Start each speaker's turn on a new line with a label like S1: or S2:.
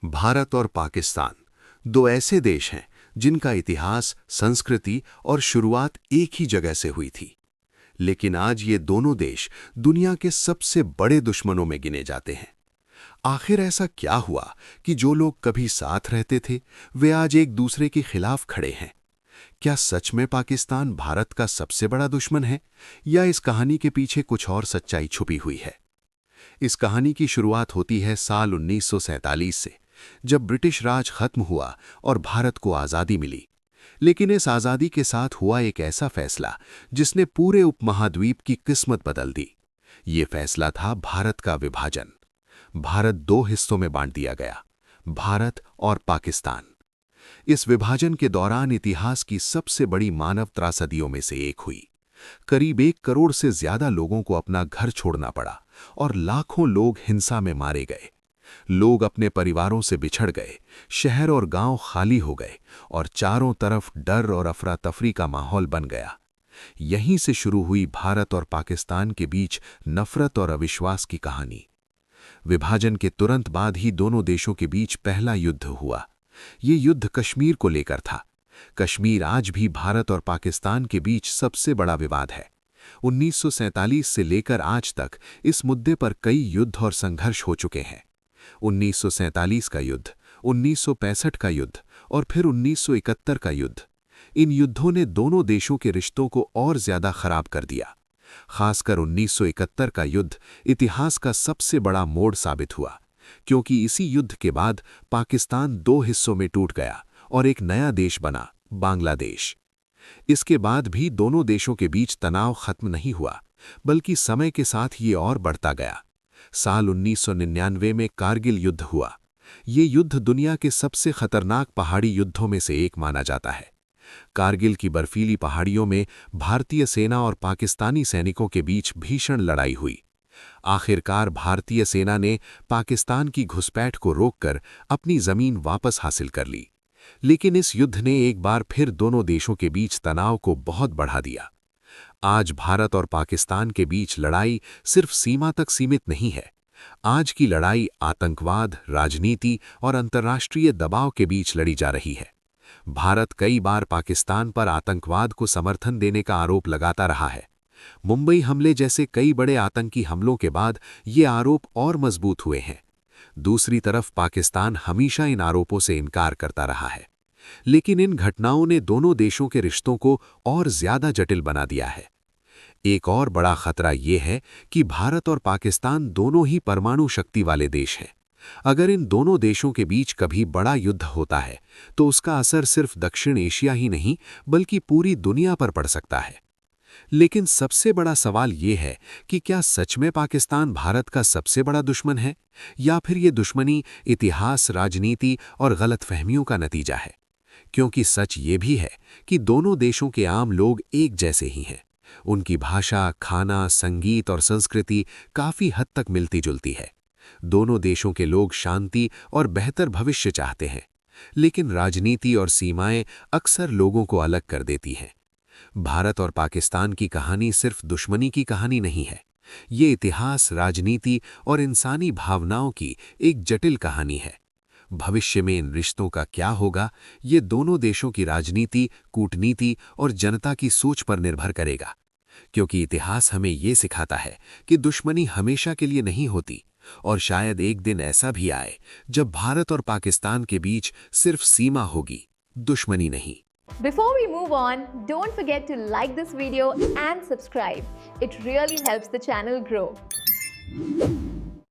S1: भारत और पाकिस्तान दो ऐसे देश हैं जिनका इतिहास, संस्कृति और शुरुआत एक ही जगह से हुई थी। लेकिन आज ये दोनों देश दुनिया के सबसे बड़े दुश्मनों में गिने जाते हैं। आखिर ऐसा क्या हुआ कि जो लोग कभी साथ रहते थे वे आज एक दूसरे के खिलाफ खड़े हैं? क्या सच में पाकिस्तान भारत का सबसे बड़ा दुश्मन है, या इस कहानी के पीछे कुछ और सच्चाई छुपी हुई है? इस कहानी की शुरुआत होती है साल 1947 से, जब ब्रिटिश राज खत्म हुआ और भारत को आज़ादी मिली। लेकिन इस आज़ादी के साथ हुआ एक ऐसा फैसला जिसने पूरे उपमहाद्वीप की किस्मत बदल दी। ये फैसला था भारत का विभाजन। भारत दो हिस्सों में बांट दिया गया, भारत और पाकिस्तान। इस विभाजन के दौरान इतिहास की सबसे बड़ी मानव त्रासदियों में से एक हुई। करीब 1 करोड़ से ज्यादा लोगों को अपना घर छोड़ना पड़ा और लाखों लोग हिंसा में मारे गए। लोग अपने परिवारों से बिछड़ गए, शहर और गांव खाली हो गए और चारों तरफ डर और अफरा तफरी का माहौल बन गया। यहीं से शुरू हुई भारत और पाकिस्तान के बीच नफरत और अविश्वास की कहानी। विभाजन के तुरंत बाद ही दोनों देशों के बीच पहला युद्ध हुआ। ये युद्ध कश्मीर को लेकर था। कश्मीर आज भी भारत और पाकिस्तान के बीच सबसे बड़ा विवाद है। 1947 से लेकर आज तक इस मुद्दे पर कई युद्ध और संघर्ष हो चुके हैं। 1947 का युद्ध, 1965 का युद्ध और फिर 1971 का युद्ध। इन युद्धों ने दोनों देशों के रिश्तों को और ज्यादा खराब कर दिया। खासकर 1971 का युद्ध इतिहास का सबसे बड़ा मोड़ साबित हुआ, क्योंकि इसी युद्ध के बाद पाकिस्तान दो हिस्सों में टूट गया और एक नया देश बना, बांग्लादेश। इसके बाद भी दोनों देशों के बीच तनाव खत्म नहीं हुआ, बल्कि समय के साथ ये और बढ़ता गया। साल 1999 में कारगिल युद्ध हुआ। ये युद्ध दुनिया के सबसे खतरनाक पहाड़ी युद्धों में से एक माना जाता है। कारगिल की बर्फीली पहाड़ियों में भारतीय सेना और पाकिस्तानी सैनिकों के बीच भीषण लड़ाई हुई। आखिरकार भारतीय सेना ने पाकिस्तान की घुसपैठ को रोककर अपनी जमीन वापस हासिल कर ली। लेकिन इस युद्ध ने एक बार फिर दोनों देशों के बीच तनाव को बहुत बढ़ा दिया। आज भारत और पाकिस्तान के बीच लड़ाई सिर्फ सीमा तक सीमित नहीं है। आज की लड़ाई आतंकवाद, राजनीति और अंतर्राष्ट्रीय दबाव के बीच लड़ी जा रही है। भारत कई बार पाकिस्तान पर आतंकवाद को समर्थन देने का आरोप लगाता रहा है। मुंबई हमले जैसे कई बड़े आतंकी हमलों के बाद ये आरोप और मजबूत हुए हैं। दूसरी तरफ पाकिस्तान हमेशा इन आरोपों से इनकार करता रहा है। लेकिन इन घटनाओं ने दोनों देशों के रिश्तों को और ज्यादा जटिल बना दिया है। एक और बड़ा खतरा यह है कि भारत और पाकिस्तान दोनों ही परमाणु शक्ति वाले देश हैं। अगर इन दोनों देशों के बीच कभी बड़ा युद्ध होता है तो उसका असर सिर्फ दक्षिण एशिया ही नहीं बल्कि पूरी दुनिया पर पड़ सकता है। लेकिन सबसे बड़ा सवाल ये है कि क्या सच में पाकिस्तान भारत का सबसे बड़ा दुश्मन है, या फिर ये दुश्मनी इतिहास, राजनीति और गलतफहमियों का नतीजा है? क्योंकि सच ये भी है कि दोनों देशों के आम लोग एक जैसे ही हैं। उनकी भाषा, खाना, संगीत और संस्कृति काफी हद तक मिलती जुलती है। दोनों देशों के लोग शांति और बेहतर भविष्य चाहते हैं, लेकिन राजनीति और सीमाएं अक्सर लोगों को अलग कर देती हैं। भारत और पाकिस्तान की कहानी सिर्फ दुश्मनी की कहानी नहीं है। ये इतिहास, राजनीति और इंसानी भावनाओं की एक जटिल कहानी है। भविष्य में इन रिश्तों का क्या होगा, ये दोनों देशों की राजनीति, कूटनीति और जनता की सोच पर निर्भर करेगा। क्योंकि इतिहास हमें ये सिखाता है कि दुश्मनी हमेशा के लिए नहीं होती, और शायद एक दिन ऐसा भी आए जब भारत और पाकिस्तान के बीच सिर्फ सीमा होगी, दुश्मनी नहीं।
S2: Before we move on, don't forget to like this video and subscribe. It really helps the channel grow.